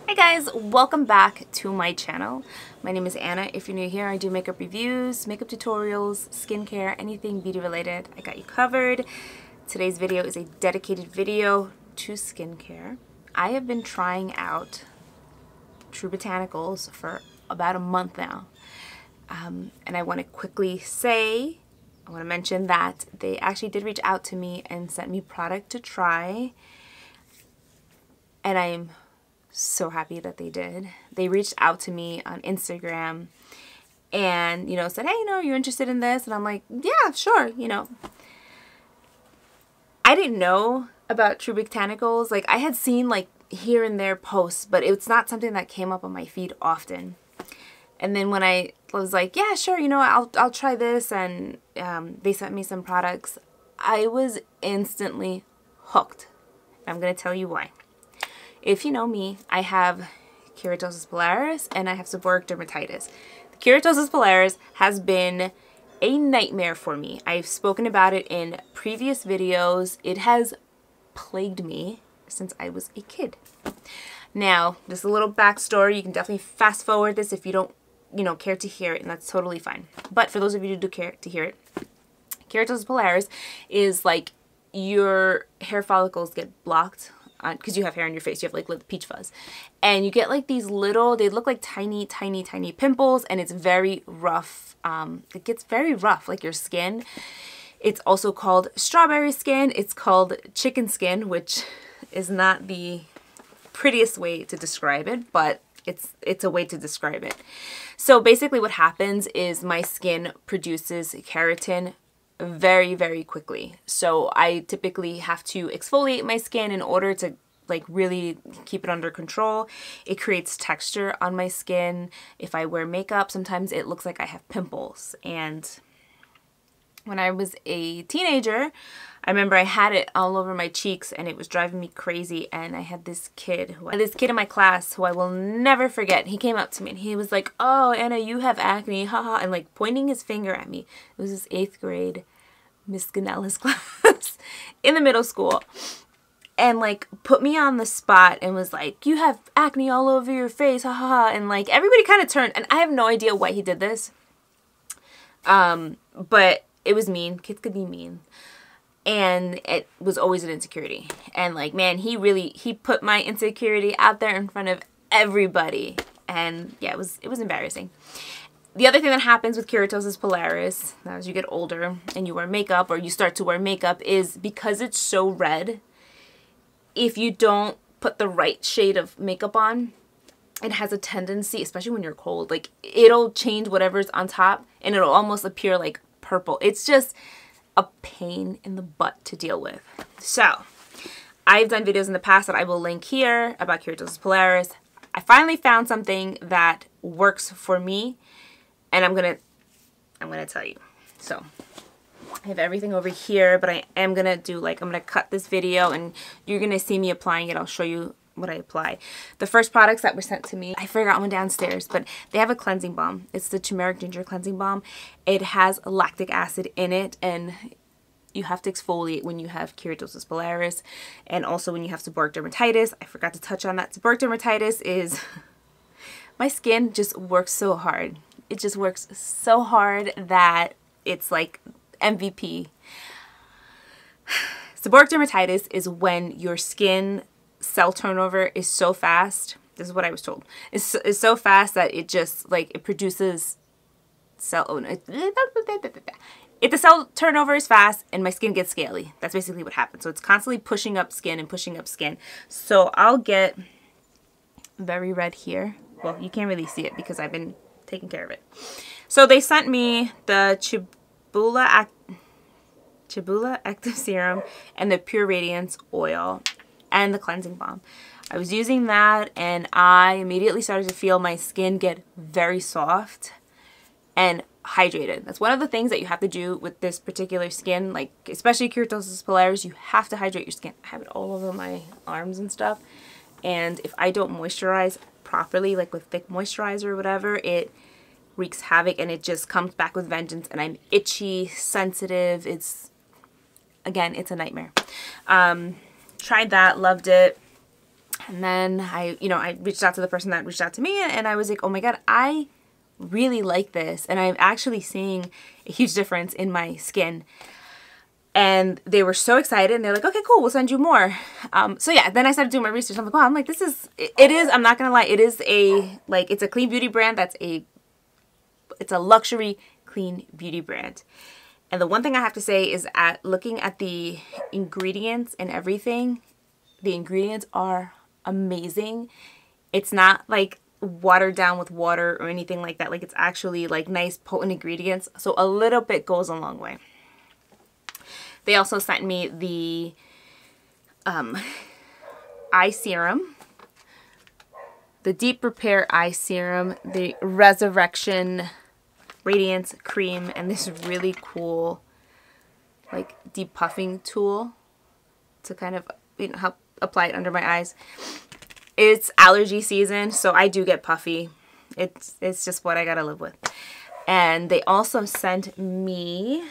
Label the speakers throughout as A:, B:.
A: Hi guys, welcome back to my channel. My name is Anna. If you're new here, I do makeup reviews, makeup tutorials, skincare, anything beauty related. I got you covered. Today's video is a dedicated video to skincare. I have been trying out truebotanicals for about a month now. And I want to quickly say, I want to mention that they actually did reach out to me and sent me product to try. And I am so happy that they did. They reached out to me on Instagram and, said, hey, you're interested in this? And I'm like, yeah, sure, I didn't know about truebotanicals. Like, I had seen, here and there posts, but it's not something that came up on my feed often. And then when I was like, yeah, sure, I'll try this, and they sent me some products, I was instantly hooked. I'm going to tell you why. If you know me, I have Keratosis Pilaris and I have seborrheic dermatitis. The Keratosis Pilaris has been a nightmare for me. I've spoken about it in previous videos. It has plagued me since I was a kid. Now, just a little backstory. You can definitely fast forward this if you don't, care to hear it, and that's totally fine. But for those of you who do care to hear it, Keratosis Pilaris is like your hair follicles get blocked because you have hair on your face. You have little peach fuzz, and you get these little, they look like tiny pimples, and it's very rough. It gets very rough, like your skin. It's also called strawberry skin. It's called chicken skin, which is not the prettiest way to describe it, but it's a way to describe it. So basically what happens is my skin produces keratin very quickly. So I typically have to exfoliate my skin in order to really keep it under control. It creates texture on my skin. If I wear makeup, sometimes it looks like I have pimples. And when I was a teenager, I remember I had it all over my cheeks and it was driving me crazy. And I had this kid in my class who I will never forget. He came up to me and he was like, oh, Anna, you have acne, haha, and pointing his finger at me. It was his 8th grade Miss Ganella's class in the middle school. And put me on the spot and was like, you have acne all over your face, haha. And everybody kind of turned, and I have no idea why he did this. But it was mean. Kids could be mean. And it was always an insecurity. And man, he put my insecurity out there in front of everybody. And yeah, it was embarrassing. The other thing that happens with Keratosis Pilaris as you get older and you wear makeup, or you start to wear makeup, is because it's so red, if you don't put the right shade of makeup on, it has a tendency, especially when you're cold, it'll change whatever's on top and it'll almost appear like purple. It's just a pain in the butt to deal with. So I've done videos in the past that I will link here about Keratosis Pilaris. I finally found something that works for me, and I'm gonna tell you. So I have everything over here, but I am gonna do I'm gonna cut this video and you're gonna see me applying it. I'll show you what I apply. The first products that were sent to me, I forgot one downstairs, but they have a cleansing balm. It's the Turmeric Ginger Cleansing Balm. It has lactic acid in it, and you have to exfoliate when you have Keratosis Pilaris, and also when you have seborrheic dermatitis. I forgot to touch on that. Seborrheic dermatitis is, my skin just works so hard. It just works so hard that it's like MVP. Seborrheic dermatitis is when your skin cell turnover is so fast. This is what I was told. It's so fast that it just it produces cell. Oh no! If the cell turnover is fast and my skin gets scaly, that's basically what happens. So it's constantly pushing up skin and pushing up skin. So I'll get very red here. Well, you can't really see it because I've been taking care of it. So they sent me the Chebula Active Serum and the Pure Radiance Oil and the Cleansing Balm. I was using that and I immediately started to feel my skin get very soft and hydrated. That's one of the things that you have to do with this particular skin, especially Keratosis Pilaris. You have to hydrate your skin. I have it all over my arms and stuff. And if I don't moisturize properly, with thick moisturizer or whatever, it wreaks havoc and it just comes back with vengeance, and I'm itchy, sensitive. Again, it's a nightmare. Tried that, loved it. And then I reached out to the person that reached out to me, and I was like, oh my God, I really like this. And I'm actually seeing a huge difference in my skin. And they were so excited, and they're like, okay, cool, we'll send you more. So yeah, then I started doing my research. I'm like, wow, it is, I'm not gonna lie, it is it's a clean beauty brand. It's a luxury clean beauty brand. And the one thing I have to say is looking at the ingredients and everything, the ingredients are amazing. It's not like watered down with water or anything like that. Like, it's actually like nice potent ingredients. So a little bit goes a long way. They also sent me the eye serum, the Deep Repair Eye Serum, the Resurrection Radiance Cream, and this really cool like depuffing tool to kind of help apply it under my eyes. It's allergy season, so I do get puffy. It's just what I gotta live with. And they also sent me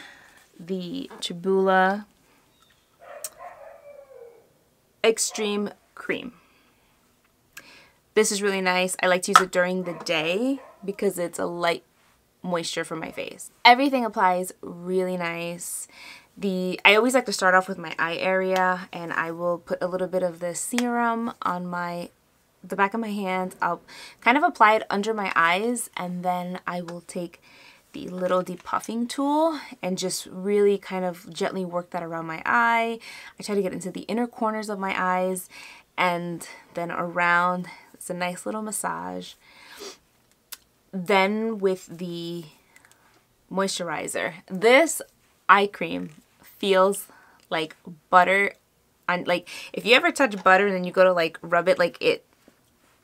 A: the Chebula Extreme Cream. This is really nice. I like to use it during the day because it's a light moisture for my face. Everything applies really nice. I always like to start off with my eye area, and I will put a little bit of the serum on the back of my hand. I'll kind of apply it under my eyes, and then I will take the little depuffing tool and just really kind of gently work that around my eye. I try to get into the inner corners of my eyes and then around. It's a nice little massage. Then with the moisturizer, this eye cream feels like butter on, like, if you ever touch butter and then you go to like rub it, like, it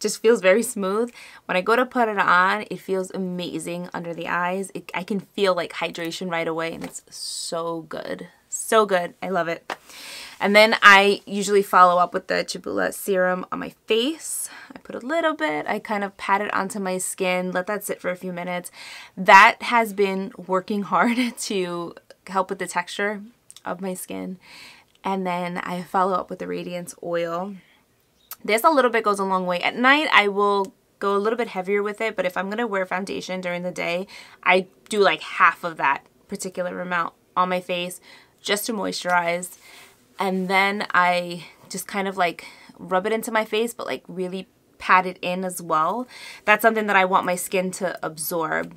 A: just feels very smooth. When I go to put it on, it feels amazing under the eyes. I can feel like hydration right away, and it's so good. So good. I love it. And then I usually follow up with the Chebula serum on my face. I put a little bit. I kind of pat it onto my skin, let that sit for a few minutes. That has been working hard to help with the texture of my skin. And then I follow up with the Radiance Oil. This a little bit goes a long way. At night, I will go a little bit heavier with it, but if I'm going to wear foundation during the day, I do like half of that particular amount on my face just to moisturize. And then I just kind of like rub it into my face, but like really pat it in as well. That's something that I want my skin to absorb.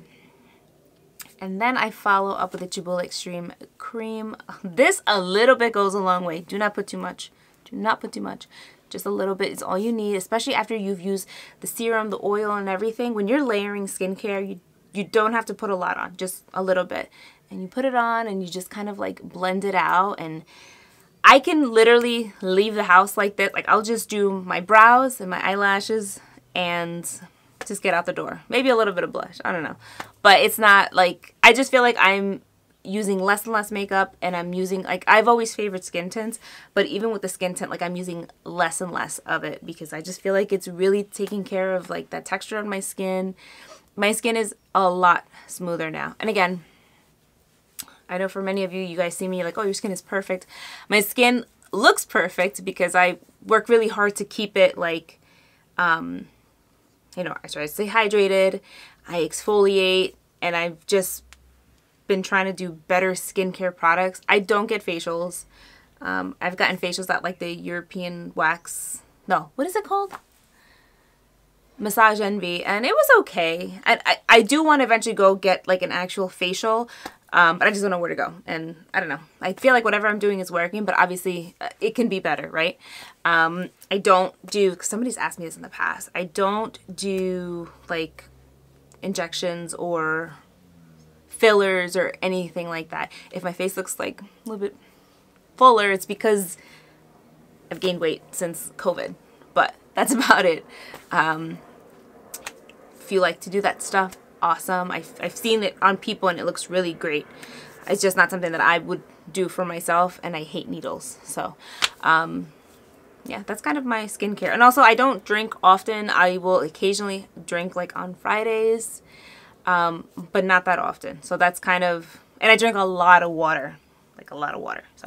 A: And then I follow up with the Chebula Extreme Cream. This a little bit goes a long way. Do not put too much. Do not put too much. Just a little bit is all you need, especially after you've used the serum, the oil, and everything. When you're layering skincare, you don't have to put a lot on, just a little bit. And you put it on and you just kind of like blend it out. And I can literally leave the house like this. Like, I'll just do my brows and my eyelashes and just get out the door. Maybe a little bit of blush. I don't know. But it's not like, I just feel like I'm using less and less makeup, and I'm using, like, I've always favored skin tints, but even with the skin tint, like, I'm using less and less of it because I just feel like it's really taking care of like that texture on my skin. My skin is a lot smoother now. And again, I know for many of you, you guys see me like, oh, your skin is perfect. My skin looks perfect because I work really hard to keep it like, you know, I try to stay hydrated, I exfoliate, and I've just been trying to do better skincare products. I don't get facials. I've gotten facials at like the European wax. No, what is it called? Massage Envy, and it was okay. I do want to eventually go get like an actual facial, but I just don't know where to go. And I don't know. I feel like whatever I'm doing is working, but obviously it can be better, right? I don't do, because somebody's asked me this in the past, I don't do like injections or fillers or anything like that. If my face looks like a little bit fuller, it's because I've gained weight since COVID, but that's about it. If you like to do that stuff, awesome. I've seen it on people and it looks really great. It's just not something that I would do for myself, and I hate needles. So yeah, that's kind of my skincare. And also, I don't drink often. I will occasionally drink like on Fridays, but not that often. So that's kind of, and I drink a lot of water, like a lot of water. So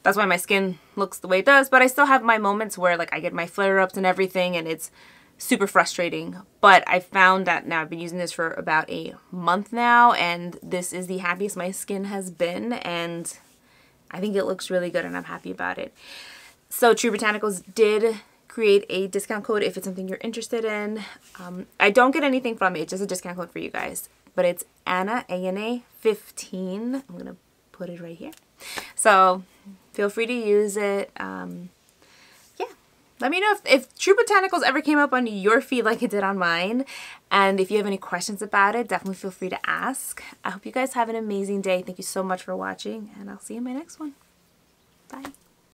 A: that's why my skin looks the way it does. But I still have my moments where like I get my flare-ups and everything, and it's super frustrating. But I found that now I've been using this for about a month now, and this is the happiest my skin has been, and I think it looks really good and I'm happy about it. So True Botanicals did create a discount code if it's something you're interested in. I don't get anything from it, it's just a discount code for you guys. But it's ANA, ANA 15. I'm going to put it right here. So feel free to use it. Yeah. Let me know if True Botanicals ever came up on your feed like it did on mine. And if you have any questions about it, definitely feel free to ask. I hope you guys have an amazing day. Thank you so much for watching, and I'll see you in my next one. Bye.